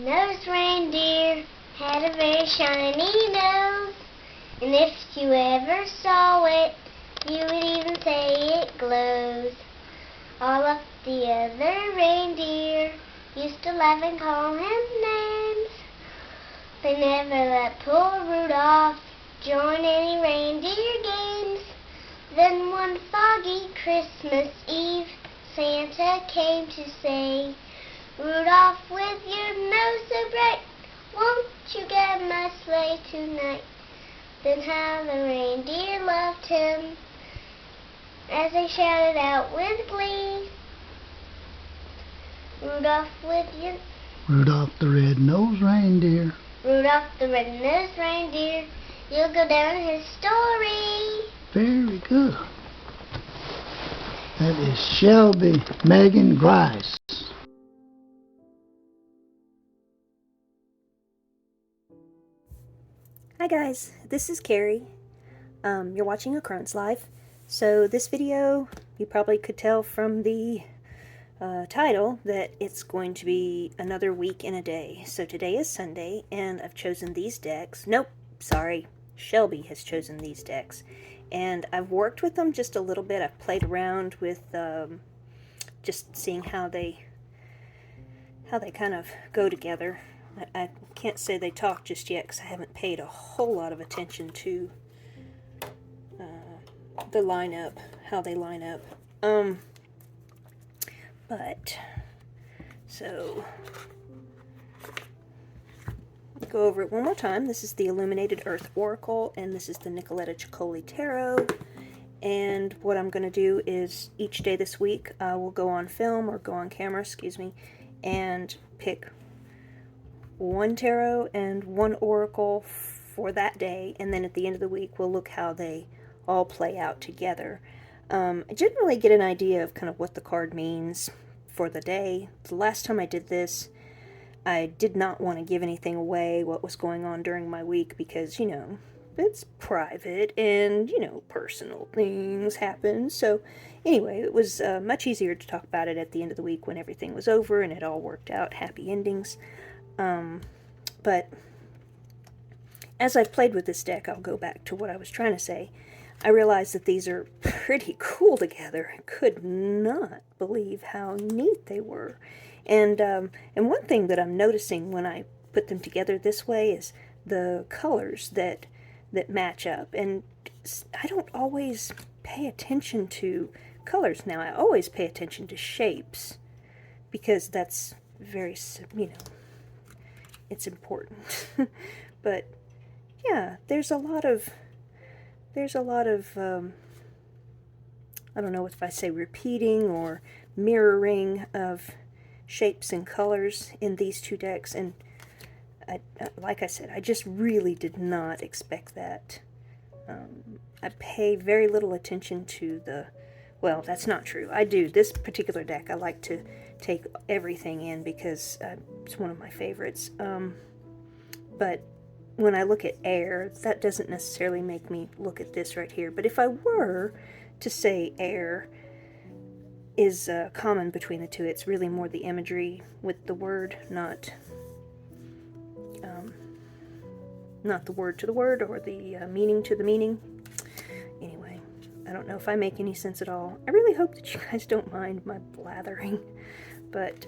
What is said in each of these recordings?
red-nosed reindeer had a very shiny nose, and if you ever saw it, you would even say it glows. All of the other reindeer used to laugh and call him names. They never let poor Rudolph join any reindeer games. Then one foggy Christmas Eve, Santa came to say, "Rudolph, with your nose so bright, won't you get my sleigh tonight?" Then how the reindeer loved him as they shouted out with glee, "Rudolph, with your..." Rudolph the red-nosed reindeer. Rudolph the red-nosed reindeer, you'll go down in history. Very good. That is Shelby Megan Grice. Hi guys, this is Carrie. You're watching A Crone's Life. So this video, you probably could tell from the title that it's going to be another week in a day. So today is Sunday, and I've chosen these decks. Nope, sorry, Shelby has chosen these decks. And I've worked with them just a little bit. I've played around with just seeing how they kind of go together. I can't say they talk just yet because I haven't paid a whole lot of attention to the lineup, how they line up. So go over it one more time. This is the Illuminated Earth Oracle, and this is the Nicoletta Ciccoli Tarot. And what I'm going to do is each day this week I will go on film, or go on camera, excuse me, and pick one tarot and one oracle for that day, and then at the end of the week we'll look how they all play out together. I didn't really get an idea of kind of what the card means for the day. The last time I did this, I did not want to give anything away, what was going on during my week, because, you know, it's private and, you know, personal things happen. So anyway, it was much easier to talk about it at the end of the week when everything was over and it all worked out, happy endings. But as I've played with this deck, I'll go back to what I was trying to say. I realized that these are pretty cool together. I could not believe how neat they were. And one thing that I'm noticing when I put them together this way is the colors that match up. And I don't always pay attention to colors now. I always pay attention to shapes, because that's very, you know, it's important. But yeah, there's a lot of I don't know if I say repeating or mirroring of shapes and colors in these two decks, and like I said, I just really did not expect that. I pay very little attention to well, that's not true. I do. This particular deck, I like to take everything in because it's one of my favorites. But when I look at air, that doesn't necessarily make me look at this right here. But if I were to say air is common between the two, it's really more the imagery with the word, not the word to the word, or the meaning to the meaning. Anyway, I don't know if I make any sense at all. I really hope that you guys don't mind my blathering, but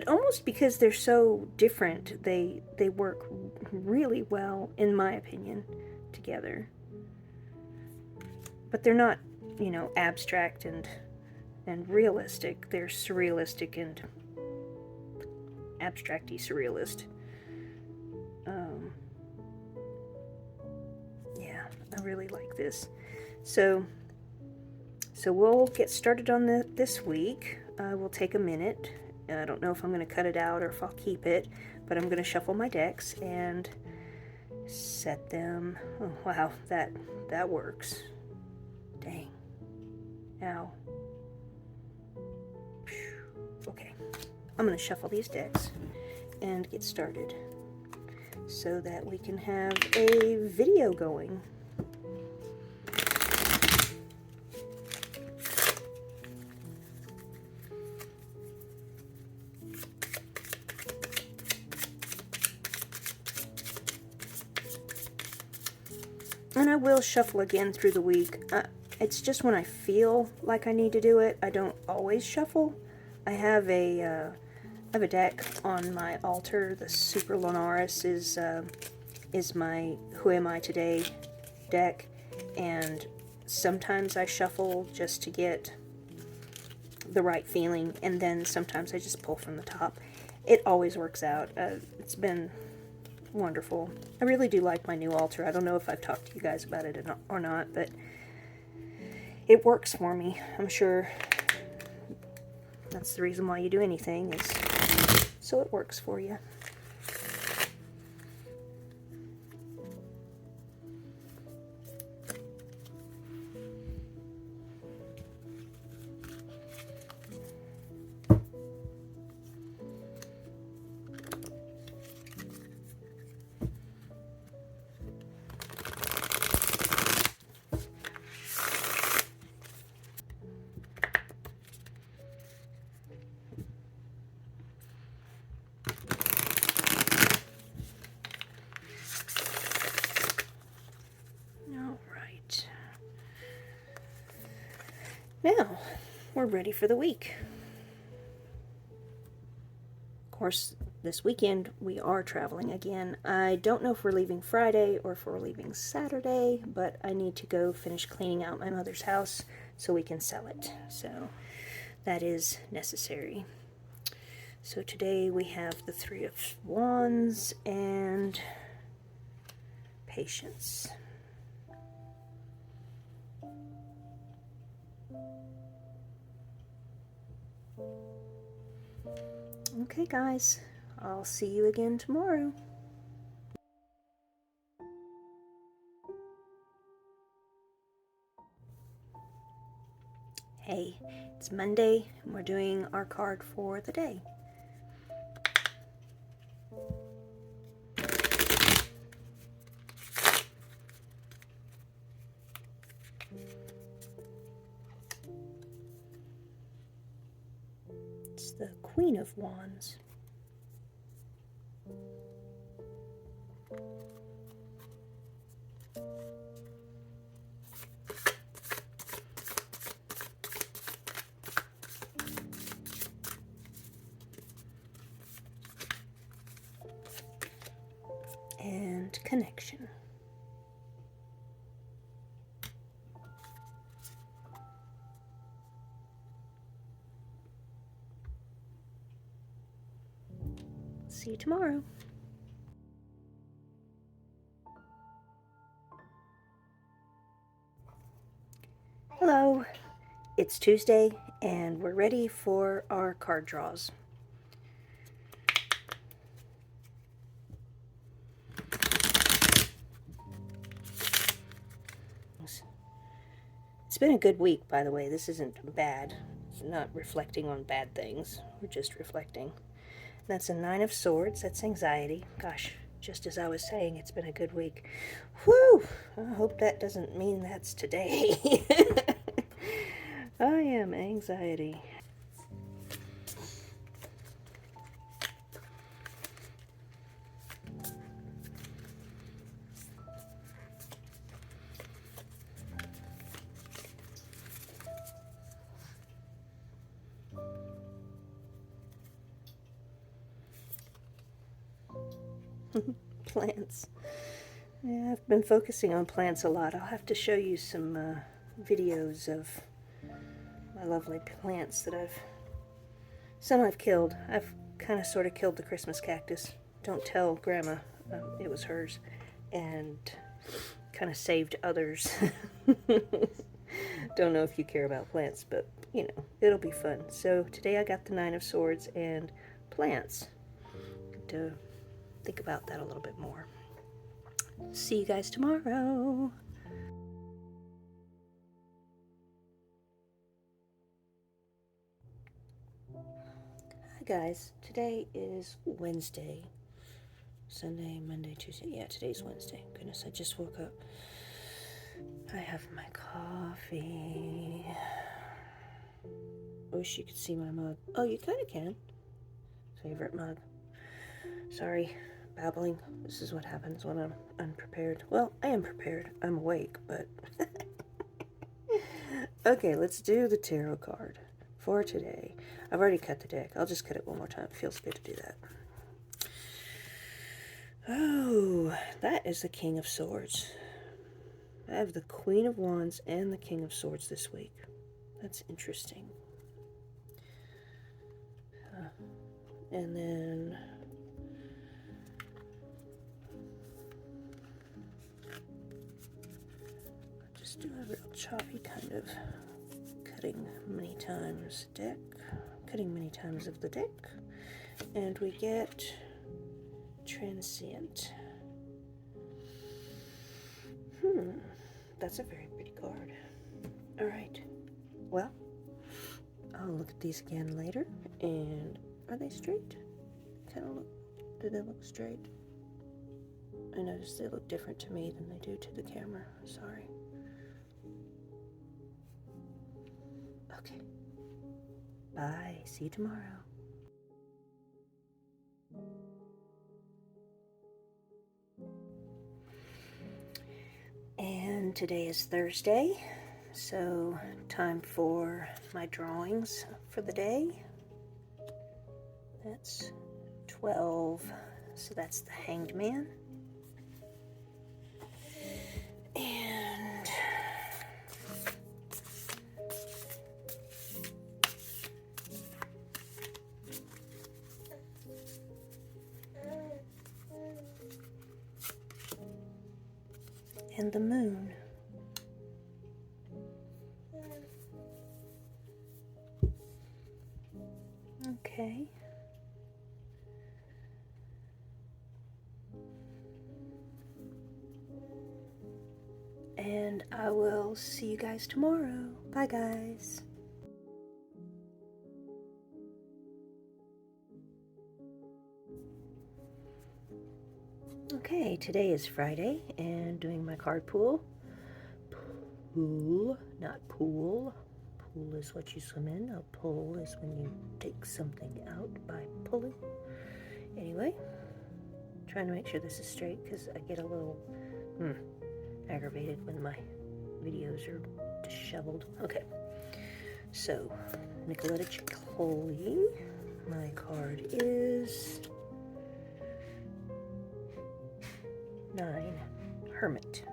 almost because they're so different, they work really well, in my opinion, together. But they're not, you know, abstract and realistic. They're surrealistic and abstracty surrealist. Yeah, I really like this. So we'll get started on this week. We'll take a minute. I don't know if I'm going to cut it out or if I'll keep it, but I'm going to shuffle my decks and set them. Oh, wow, that works. Dang. Ow. Okay, I'm going to shuffle these decks and get started so that we can have a video going. And I will shuffle again through the week. It's just when I feel like I need to do it. I don't always shuffle. I have a deck on my altar. The Super Lunaris is my Who Am I Today deck, and sometimes I shuffle just to get the right feeling, and then sometimes I just pull from the top. It always works out. It's been wonderful. I really do like my new altar. I don't know if I've talked to you guys about it or not, but it works for me. I'm sure that's the reason why you do anything, is so it works for you. Now, we're ready for the week. Of course, this weekend we are traveling again. I don't know if we're leaving Friday or if we're leaving Saturday, but I need to go finish cleaning out my mother's house so we can sell it. So that is necessary. So today we have the Three of Wands and Patience. Okay, guys, I'll see you again tomorrow. Hey, it's Monday, and we're doing our card for the day. It's the Queen of Wands. And Connection. See you tomorrow. Hello, it's Tuesday and we're ready for our card draws. It's been a good week, by the way. This isn't bad. It's not reflecting on bad things. We're just reflecting. That's a Nine of Swords. That's anxiety. Gosh, just as I was saying, it's been a good week. Whew! I hope that doesn't mean that's today. I am anxiety. Plants. Yeah, I've been focusing on plants a lot. I'll have to show you some videos of my lovely plants that some I've killed. I've kind of sort of killed the Christmas cactus. Don't tell Grandma it was hers. And kind of saved others. Don't know if you care about plants, but you know, it'll be fun. So today I got the Nine of Swords and plants. To think about that a little bit more. See you guys tomorrow. Hi guys, today is Wednesday. Sunday, Monday, Tuesday. Yeah, today's Wednesday. Goodness, I just woke up. I have my coffee. Wish you could see my mug. Oh, you kind of can. Favorite mug. Sorry, babbling. This is what happens when I'm unprepared. Well, I am prepared. I'm awake, but... Okay, let's do the tarot card for today. I've already cut the deck. I'll just cut it one more time. It feels good to do that. Oh, that is the King of Swords. I have the Queen of Wands and the King of Swords this week. That's interesting. And then... just do a real choppy kind of cutting many times deck. Cutting many times of the deck. And we get Transient. That's a very pretty card. Alright. Well, I'll look at these again later. And are they straight? Kind of look. Do they look straight? I noticed they look different to me than they do to the camera. Sorry. Okay. Bye. See you tomorrow. And today is Thursday, so time for my drawings for the day. That's 12, so that's the Hanged Man. And the Moon. Okay. And I will see you guys tomorrow. Bye, guys. Okay, today is Friday, and doing my card pool. Pool, not pool. Pool is what you swim in. A pull is when you take something out by pulling. Anyway, trying to make sure this is straight because I get a little aggravated when my videos are disheveled. Okay, so Nicoletta Ciccoli. My card is 9, Hermit.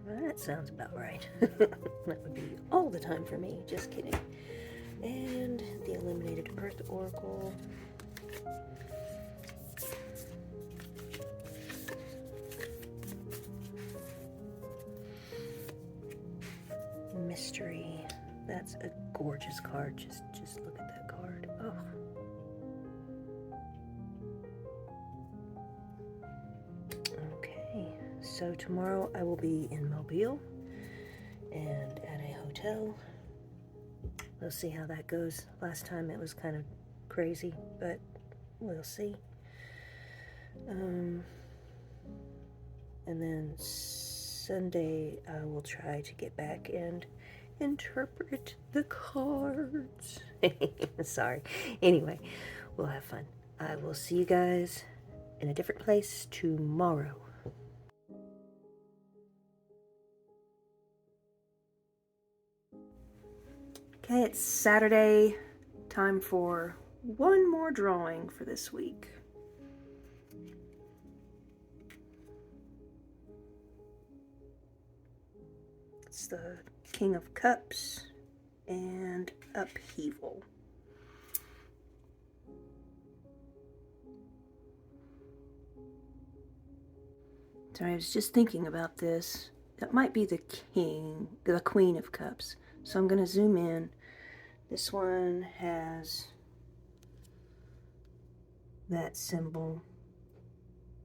Well, that sounds about right. That would be all the time for me. Just kidding. And the Illuminated Earth Oracle. Mystery. That's a gorgeous card. Just look at that card. Oh. Okay, so tomorrow I will be in Mobile and at a hotel. We'll see how that goes. Last time it was kind of crazy, but we'll see. And then Sunday I will try to get back and interpret the cards. Sorry. Anyway, we'll have fun. I will see you guys in a different place tomorrow. Okay, it's Saturday. Time for one more drawing for this week. It's the King of Cups and Upheaval. Sorry, I was just thinking about this. That might be the Queen of Cups. So I'm going to zoom in. This one has that symbol.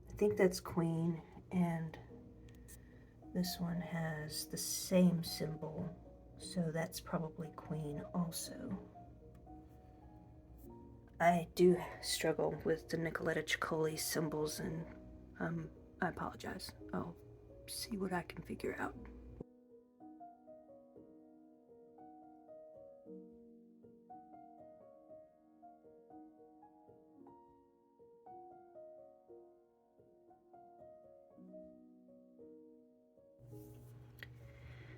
I think that's Queen, and this one has the same symbol, so that's probably Queen also. I do struggle with the Nicoletta Ciccoli symbols, and I apologize. I'll see what I can figure out.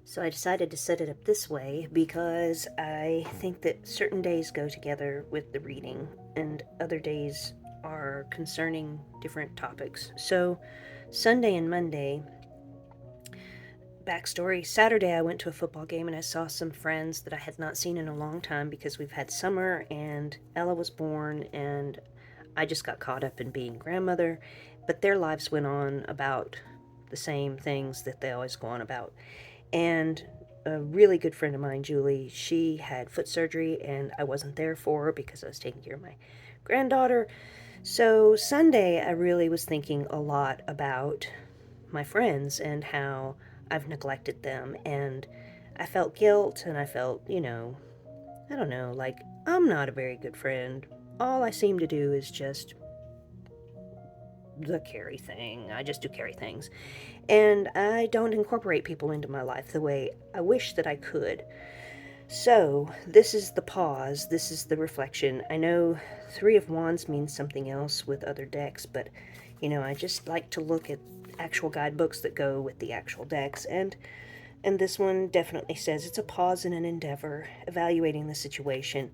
So I decided to set it up this way because I think that certain days go together with the reading and other days are concerning different topics. So Sunday and Monday, backstory, Saturday I went to a football game and I saw some friends that I had not seen in a long time because we've had summer and Ella was born and I just got caught up in being grandmother, but their lives went on about the same things that they always go on about. And a really good friend of mine, Julie, she had foot surgery and I wasn't there for her because I was taking care of my granddaughter. So Sunday, I really was thinking a lot about my friends and how I've neglected them. And I felt guilt and I felt, I don't know, like I'm not a very good friend. All I seem to do is just the Carrie thing. I just do Carrie things. And I don't incorporate people into my life the way I wish that I could. So, this is the pause, this is the reflection. I know Three of Wands means something else with other decks, but, I just like to look at actual guidebooks that go with the actual decks, and this one definitely says it's a pause and an endeavor, evaluating the situation.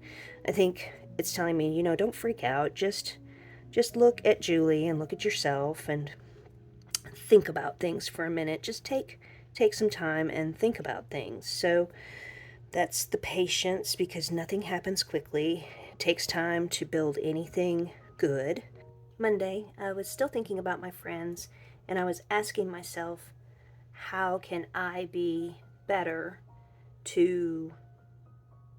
I think it's telling me, don't freak out, just look at Julie and look at yourself and think about things for a minute. Just take some time and think about things. So that's the patience, because nothing happens quickly. It takes time to build anything good. Monday, I was still thinking about my friends and I was asking myself, how can I be better to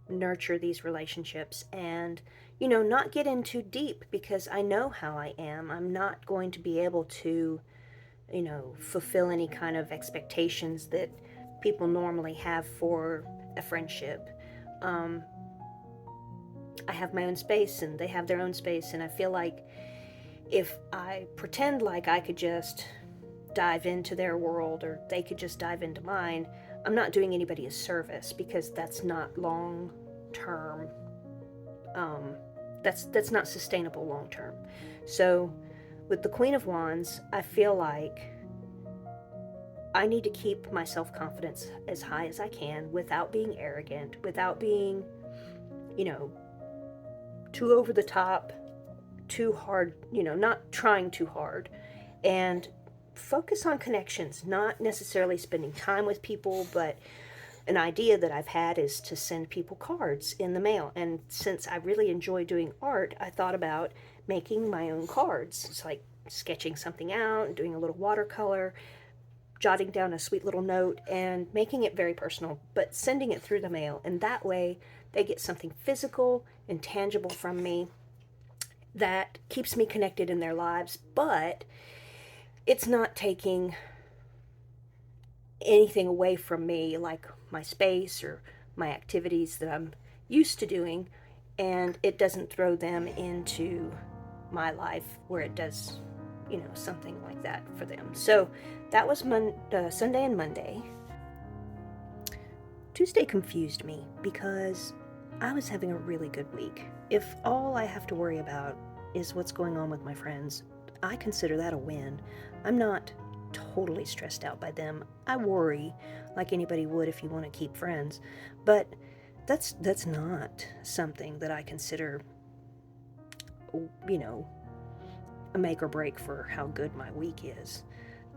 nurture these relationships and not get in too deep, because I know how I am. I'm not going to be able to fulfill any kind of expectations that people normally have for a friendship. I have my own space and they have their own space, and I feel like if I pretend like I could just dive into their world or they could just dive into mine, I'm not doing anybody a service, because that's not long term. That's not sustainable long term. So with the Queen of Wands, I feel like I need to keep my self-confidence as high as I can without being arrogant, without being, too over the top, too hard, not trying too hard, and focus on connections, not necessarily spending time with people, but an idea that I've had is to send people cards in the mail. And since I really enjoy doing art, I thought about making my own cards. It's like sketching something out, doing a little watercolor, jotting down a sweet little note, and making it very personal, but sending it through the mail. And that way they get something physical and tangible from me that keeps me connected in their lives, but it's not taking anything away from me, like my space or my activities that I'm used to doing, and it doesn't throw them into my life where it does, something like that for them. So that was Sunday and Monday. Tuesday confused me because I was having a really good week. If all I have to worry about is what's going on with my friends, I consider that a win. I'm not totally stressed out by them. I worry like anybody would if you want to keep friends, but that's not something that I consider, a make or break for how good my week is.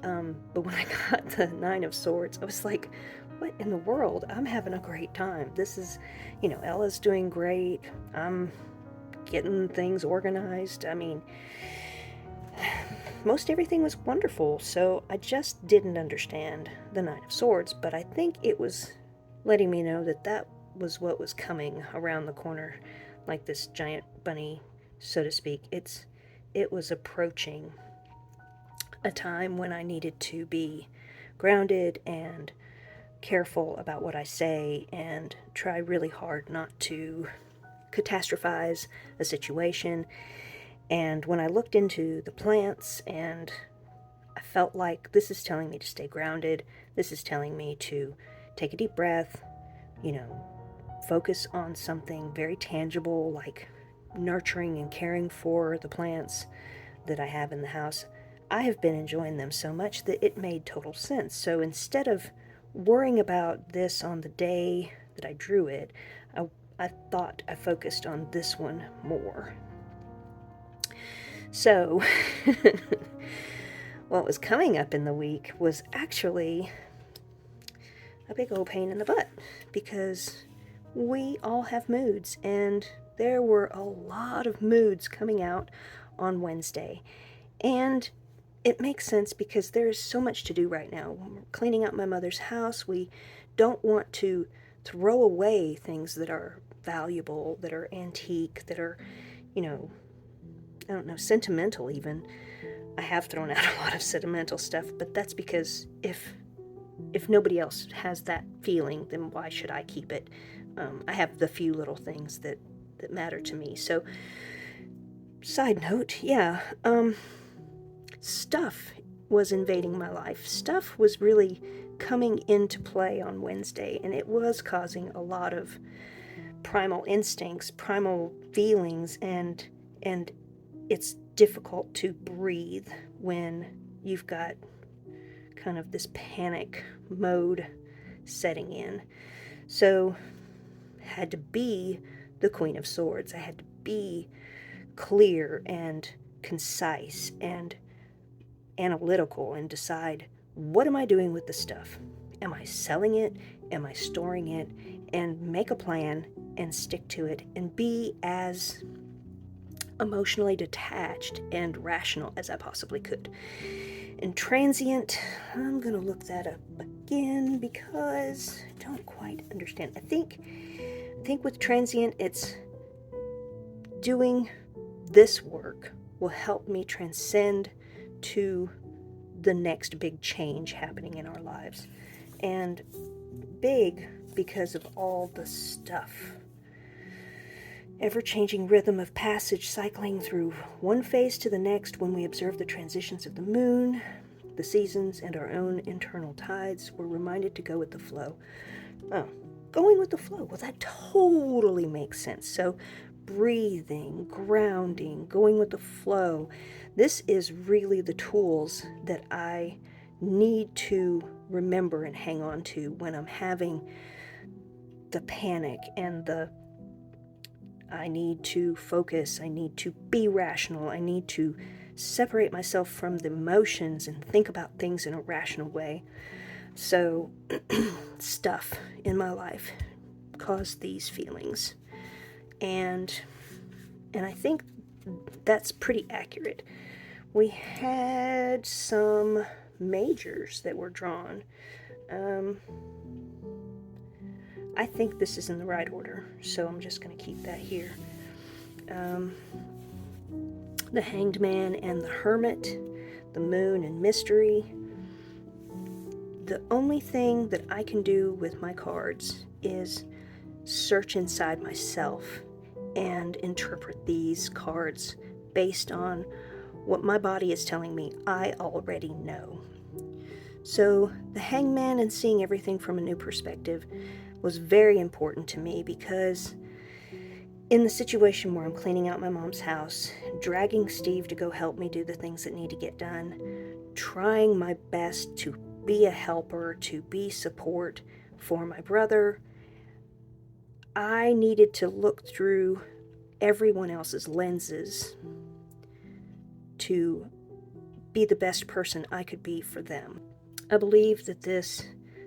But when I got the Nine of Swords, I was like, what in the world? I'm having a great time. This is, Ella's doing great. I'm getting things organized. I mean, most everything was wonderful, so I just didn't understand the Nine of Swords, but I think it was letting me know that was what was coming around the corner, like this giant bunny, so to speak. It was approaching a time when I needed to be grounded and careful about what I say and try really hard not to catastrophize a situation. And when I looked into the plants, and I felt like this is telling me to stay grounded, this is telling me to take a deep breath, focus on something very tangible like nurturing and caring for the plants that I have in the house. I have been enjoying them so much that it made total sense. So instead of worrying about this on the day that I drew it, I thought I focused on this one more. So, what was coming up in the week was actually a big old pain in the butt, because we all have moods, and there were a lot of moods coming out on Wednesday. And it makes sense because there's so much to do right now. When we're cleaning out my mother's house, we don't want to throw away things that are valuable, that are antique, that are, I don't know, sentimental even. I have thrown out a lot of sentimental stuff, but that's because if nobody else has that feeling, then why should I keep it? I have the few little things that matter to me. So, side note, stuff was invading my life. Stuff was really coming into play on Wednesday, and it was causing a lot of primal instincts, primal feelings, and it's difficult to breathe when you've got kind of this panic mode setting in. So I had to be the Queen of Swords. I had to be clear and concise and analytical and decide, what am I doing with the stuff? Am I selling it? Am I storing it? And make a plan and stick to it and be as emotionally detached and rational as I possibly could. And transient, I'm going to look that up again because I don't quite understand. I think with transient, it's doing this work will help me transcend to the next big change happening in our lives. And big because of all the stuff. Ever-changing rhythm of passage cycling through one phase to the next when we observe the transitions of the moon, the seasons, and our own internal tides. We're reminded to go with the flow. Oh, going with the flow. Well, that totally makes sense. So breathing, grounding, going with the flow. This is really the tools that I need to remember and hang on to when I'm having the panic and I need to focus, I need to be rational, I need to separate myself from the emotions and think about things in a rational way. So, stuff in my life caused these feelings. And I think that's pretty accurate. We had some majors that were drawn. I think this is in the right order, so I'm just going to keep that here. The Hanged Man and the Hermit, the Moon and Mystery. The only thing that I can do with my cards is search inside myself and interpret these cards based on what my body is telling me I already know. So the Hangman and seeing everything from a new perspective was very important to me because in the situation where I'm cleaning out my mom's house, dragging Steve to go help me do the things that need to get done, trying my best to be a helper, to be support for my brother, I needed to look through everyone else's lenses to be the best person I could be for them. I believe that this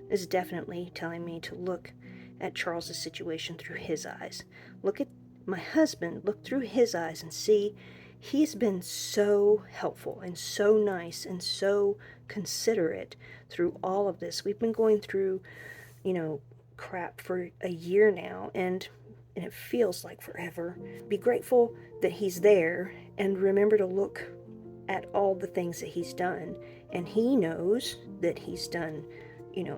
is definitely telling me to look at Charles's situation through his eyes. Look at my husband, look through his eyes and see he's been so helpful and so nice and so considerate through all of this. We've been going through, crap for a year now, and it feels like forever. Be grateful that he's there and remember to look at all the things that he's done. And he knows that he's done,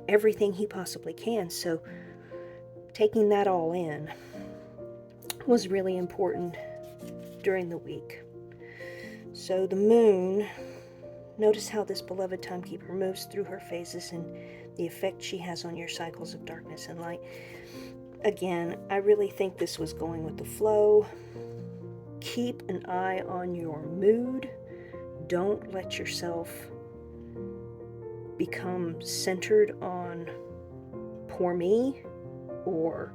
everything he possibly can. So taking that all in was really important during the week. So the moon, notice how this beloved timekeeper moves through her phases and the effect she has on your cycles of darkness and light. Again, I really think this was going with the flow. Keep an eye on your mood. Don't let yourself become centered on poor me, or,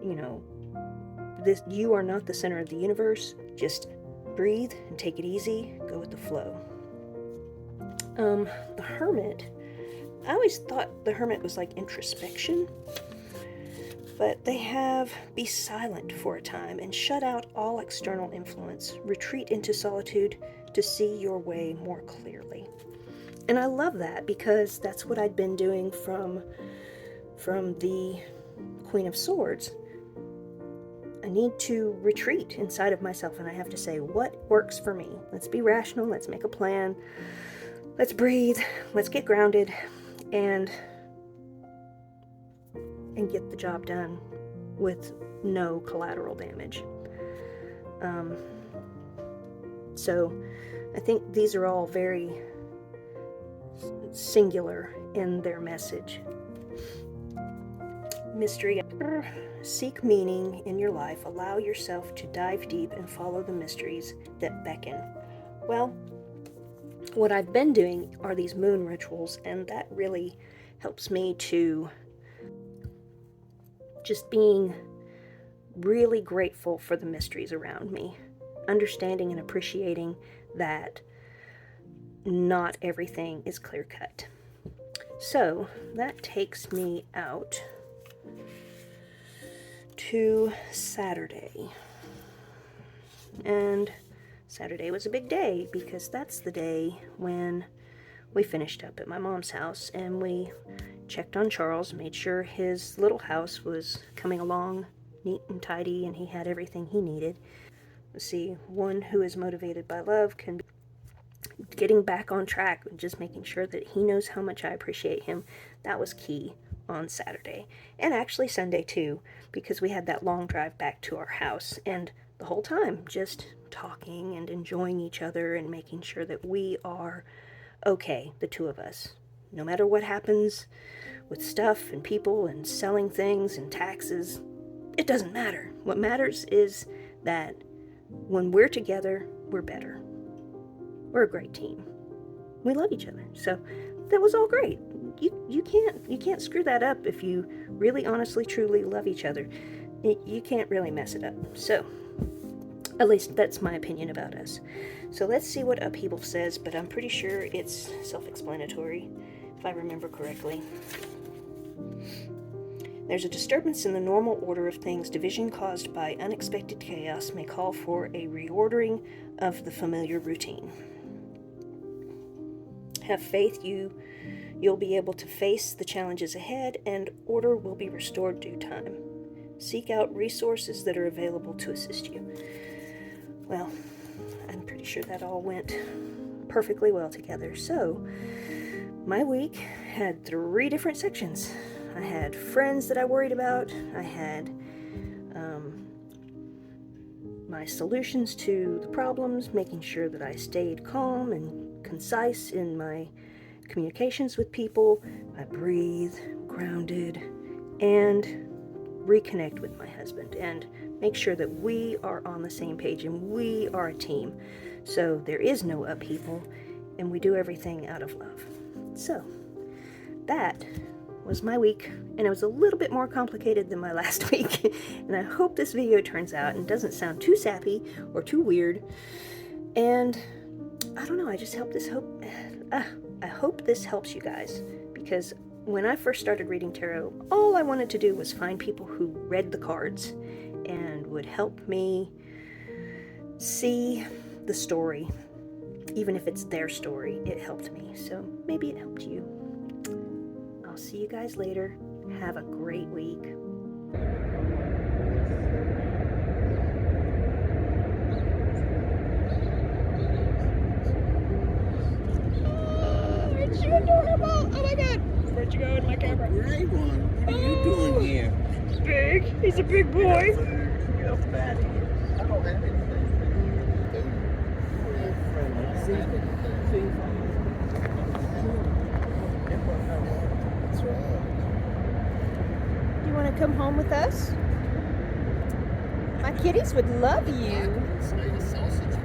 you know, this, you are not the center of the universe. Just breathe and take it easy, go with the flow. The Hermit, I always thought the Hermit was like introspection, but they have be silent for a time and shut out all external influence. Retreat into solitude to see your way more clearly. And I love that, because that's what I'd been doing from the Queen of Swords. I need to retreat inside of myself, and I have to say, what works for me? Let's be rational, let's make a plan, let's breathe, let's get grounded, and get the job done with no collateral damage. So I think these are all very singular in their message. Mystery. Seek meaning in your life. Allow yourself to dive deep and follow the mysteries that beckon. Well, what I've been doing are these moon rituals, and that really helps me to just being really grateful for the mysteries around me, understanding and appreciating that not everything is clear-cut. So that takes me out to Saturday. And Saturday was a big day, because that's the day when we finished up at my mom's house and we checked on Charles, made sure his little house was coming along neat and tidy and he had everything he needed. See, one who is motivated by love can be getting back on track and just making sure that he knows how much I appreciate him. That was key on Saturday, and actually Sunday too, because we had that long drive back to our house, and the whole time just talking and enjoying each other and making sure that we are okay, the two of us. No matter what happens with stuff and people and selling things and taxes, it doesn't matter. What matters is that when we're together, we're better. We're a great team. We love each other. So that was all great. You can't screw that up if you really honestly truly love each other. You can't really mess it up. So at least that's my opinion about us. So let's see what Upheaval says, but I'm pretty sure it's self-explanatory if I remember correctly. There's a disturbance in the normal order of things. Division caused by unexpected chaos may call for a reordering of the familiar routine. Have faith you'll be able to face the challenges ahead, and order will be restored due time. Seek out resources that are available to assist you. Well, I'm pretty sure that all went perfectly well together. So, my week had 3 different sections. I had friends that I worried about. I had my solutions to the problems, making sure that I stayed calm and concise in my communications with people. I breathe, grounded, and reconnect with my husband and make sure that we are on the same page and we are a team. So there is no upheaval and we do everything out of love. So that was my week, and it was a little bit more complicated than my last week. And I hope this video turns out and doesn't sound too sappy or too weird. And I don't know, I hope this helps you guys, because when I first started reading tarot, all I wanted to do was find people who read the cards and would help me see the story. Even if it's their story, it helped me. So maybe it helped you. I'll see you guys later. Have a great week. It's adorable! Oh my god! Where'd you go with my camera? Great one. What are you doing here? Big. He's a big boy. Real fatty. I don't have anything. That's right. Do you want to come home with us? My kitties would love you. Sausage